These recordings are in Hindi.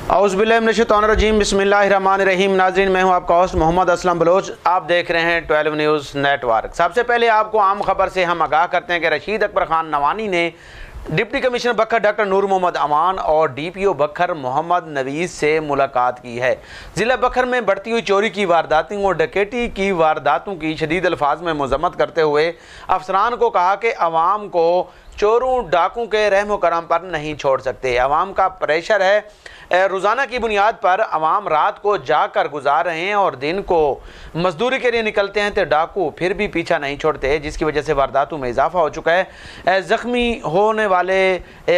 औज़ुबिल्लाहिमिनश्शैतानिर्रजीम बिस्मिल्लाहिर्रहमानिर्रहीम। नाज़रीन, मैं हूं आपका होस्ट मोहम्मद असलम बलोच। आप देख रहे हैं 12 न्यूज़ नेटवर्क। सबसे पहले आपको आम खबर से हम आगाह करते हैं कि रशीद अकबर खान नवानी ने डिप्टी कमिश्नर बखर डॉक्टर नूर मोहम्मद अमान और DPO बखर मोहम्मद नवीद से मुलाकात की है। ज़िला बखर में बढ़ती हुई चोरी की वारदातों और डकैती की वारदातों की शदीद अल्फाज में मजम्मत करते हुए अफसरान को कहा कि अवाम को चोरों डाकू के रहम करम पर नहीं छोड़ सकते। अवाम का प्रेशर है। रोज़ाना की बुनियाद पर अवाम रात को जाग कर गुजार रहे हैं और दिन को मजदूरी के लिए निकलते हैं तो डाकू फिर भी पीछा नहीं छोड़ते, जिसकी वजह से वारदातों में इजाफा हो चुका है। ज़ख्मी होने वाले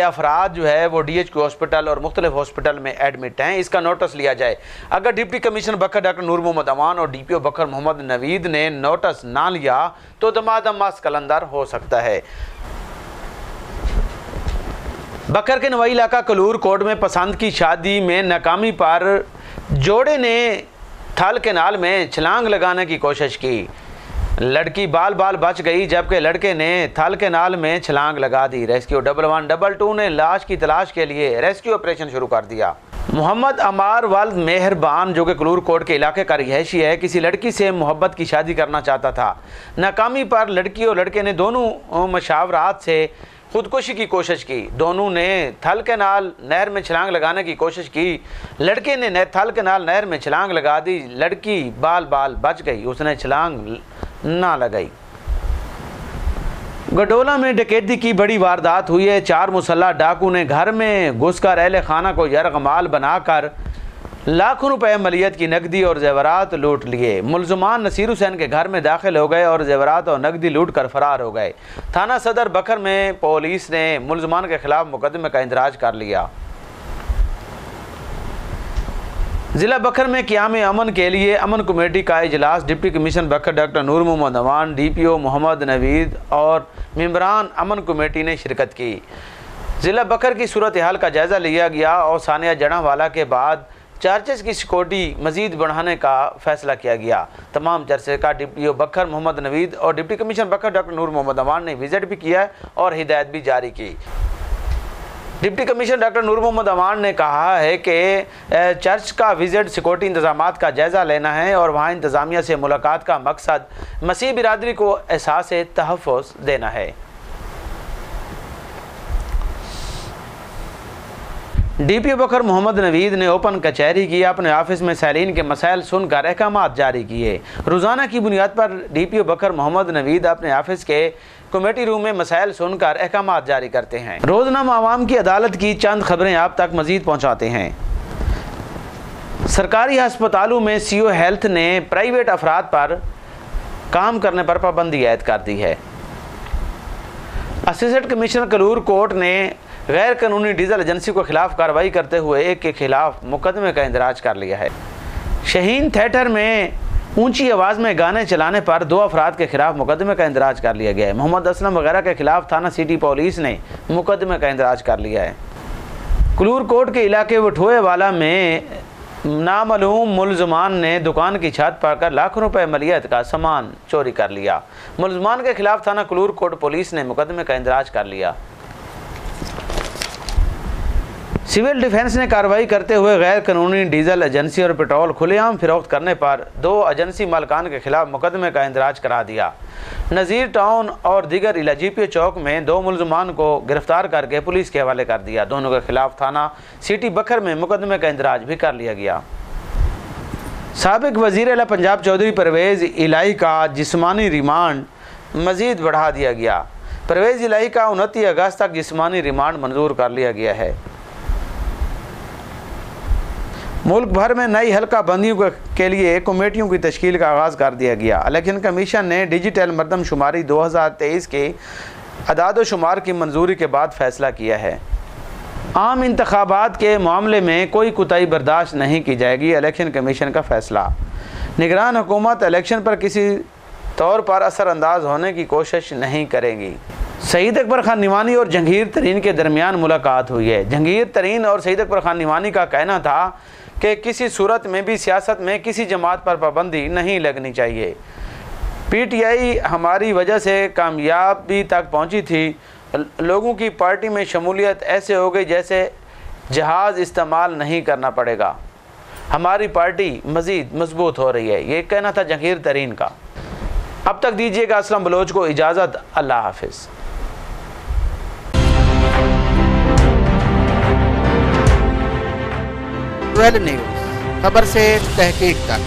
अफराद जो है वो DHQ हॉस्पिटल और मुख्तलिफ हॉस्पिटल में एडमिट हैं। इसका नोटिस लिया जाए। अगर डिप्टी कमिश्नर बखर डॉक्टर नूर मोहम्मद अमान और DPO बखर मोहम्मद नवीद ने नोटिस ना लिया तो दमादम मस कलंदर हो सकता है। बखर के नवाई इलाका कलूर कोट में पसंद की शादी में नाकामी पर जोड़े ने थल केनाल में छलांग लगाने की कोशिश की। लड़की बाल बाल बच गई जबकि लड़के ने थल केनाल में छलांग लगा दी। रेस्क्यू 112 ने लाश की तलाश के लिए रेस्क्यू ऑपरेशन शुरू कर दिया। मोहम्मद अमार वल्द मेहरबान, जो कि कलूर कोट के इलाके का रिहायशी है, किसी लड़की से मोहब्बत की शादी करना चाहता था। नाकामी पर लड़की और लड़के ने दोनों मशावरात से खुदकुशी की कोशिश की। दोनों ने थल केनाल नहर में छलांग लगाने की कोशिश की। लड़के ने थल केनाल नहर में छलांग लगा दी। लड़की बाल बाल बच गई, उसने छलांग ना लगाई। गडोला में डकैती की बड़ी वारदात हुई है। 4 मुसल्लह डाकू ने घर में घुसकर अहले खाना को यरगमाल बनाकर लाखों रुपए मलियत की नकदी और जेवरात लूट लिए। मुलजमान नसीर हुसैन के घर में दाखिल हो गए और जेवरात और नकदी लूट कर फरार हो गए। थाना सदर बखर में पुलिस ने मुलजमान के खिलाफ मुकदमे का इंदराज कर लिया। ज़िला बखर में क़याम अमन के लिए अमन कमेटी का इजलास डिप्टी कमिश्नर बखर डॉक्टर नूर मोहम्मद अमान, DPO मोहम्मद नवीद और मेंबरान अमन कमेटी ने शिरकत की। ज़िला बखर की सूरत हाल का जायज़ा लिया गया और सानिया जड़ावाला के बाद चर्चेस की सिक्योरिटी मजीद बढ़ाने का फैसला किया गया। तमाम चर्चेस का DPO बखर मोहम्मद नवीद और डिप्टी कमिश्नर बखर डॉक्टर नूर मोहम्मद अमान ने विजिट भी किया और हिदायत भी जारी की। डिप्टी कमिश्नर डॉक्टर नूर मोहम्मद अमान ने कहा है कि चर्च का विजिट सिक्योरिटी इंतजामात का जायज़ा लेना है और वहाँ इंतज़ामिया से मुलाकात का मकसद मसीह बिरादरी को एहसास तहफ़्फ़ुज़ देना है। DPO बखर मोहम्मद नवीद ने ओपन कचहरी की। अपने ऑफिस में सैलीन के मसाइल सुनकर अहकामात जारी किए। रोज़ाना की बुनियाद पर DPO बखर मोहम्मद नवीद अपने ऑफिस के कमेटी रूम में मसाइल सुनकर अहकामात जारी करते हैं। रोज़नामा आवाम की अदालत की चंद खबरें आप तक मजीद पहुँचाते हैं। सरकारी अस्पतालों में CO हेल्थ ने प्राइवेट अफराद पर काम करने पर पाबंदी आयद कर दी है। असिस्टेंट कमिश्नर कलूर कोर्ट ने गैर कानूनी डीजल एजेंसी को खिलाफ कार्रवाई करते हुए एक के खिलाफ मुकदमे का इंदराज कर लिया है। शाहीन थिएटर में ऊंची आवाज़ में गाने चलाने पर 2 अफराद के खिलाफ मुकदमे का इंदराज कर लिया गया है। मोहम्मद असलम वगैरह के खिलाफ थाना सिटी पुलिस ने मुकदमे का इंदराज कर लिया है। कलूर कोट के इलाके वठोए वाला में नामालूम मुलजमान ने दुकान की छत पाकर लाखों रुपए मलियत का सामान चोरी कर लिया। मुलजमान के खिलाफ थाना कलूर कोट पुलिस ने मुकदमे का इंदराज कर लिया। सिविल डिफेंस ने कार्रवाई करते हुए गैर कानूनी डीजल एजेंसी और पेट्रोल खुलेआम फिरोख्त करने पर 2 एजेंसी मालकान के खिलाफ मुकदमे का इंदराज करा दिया। नज़ीर टाउन और दीगर इलाजीपी चौक में 2 मुलजमान को गिरफ्तार करके पुलिस के हवाले कर दिया। दोनों के खिलाफ थाना सिटी बखर में मुकदमे का इंदराज भी कर लिया गया। साबिक वज़ीर आला पंजाब चौधरी परवेज़ इलाही का जिस्मानी रिमांड मज़ीद बढ़ा दिया गया। परवेज़ इलाही का 29 अगस्त तक जिस्मानी रिमांड मंजूर कर लिया गया है। मुल्क भर में नई हल्का बंदियों के लिए कमेटियों की तश्कील का आगाज़ कर दिया गया। इलेक्शन कमीशन ने डिजिटल मरदमशुमारी 2023 के अदाद शुमार की मंजूरी के बाद फ़ैसला किया है। आम इंतखाबात के मामले में कोई कोताही बर्दाश्त नहीं की जाएगी, इलेक्शन कमीशन का फ़ैसला। निगरान हुकूमत इलेक्शन पर किसी तौर पर असरअंदाज होने की कोशिश नहीं करेगी। सईद अकबर खान निवानी और जहांगीर तरीन के दरमियान मुलाकात हुई है। जहांगीर तरीन और सईद अकबर खान निवानी का कहना था कि किसी सूरत में भी सियासत में किसी जमात पर पाबंदी नहीं लगनी चाहिए। PTI हमारी वजह से कामयाबी तक पहुंची थी। लोगों की पार्टी में शमूलियत ऐसे हो गई जैसे जहाज़ इस्तेमाल नहीं करना पड़ेगा। हमारी पार्टी मज़ीद मजबूत हो रही है। ये कहना था जहांगीर तरीन का। अब तक दीजिएगा असलम बलोच को इजाज़त। अल्लाह हाफिज़। ट्वेल्व न्यूज़, खबर से तहकीक तक।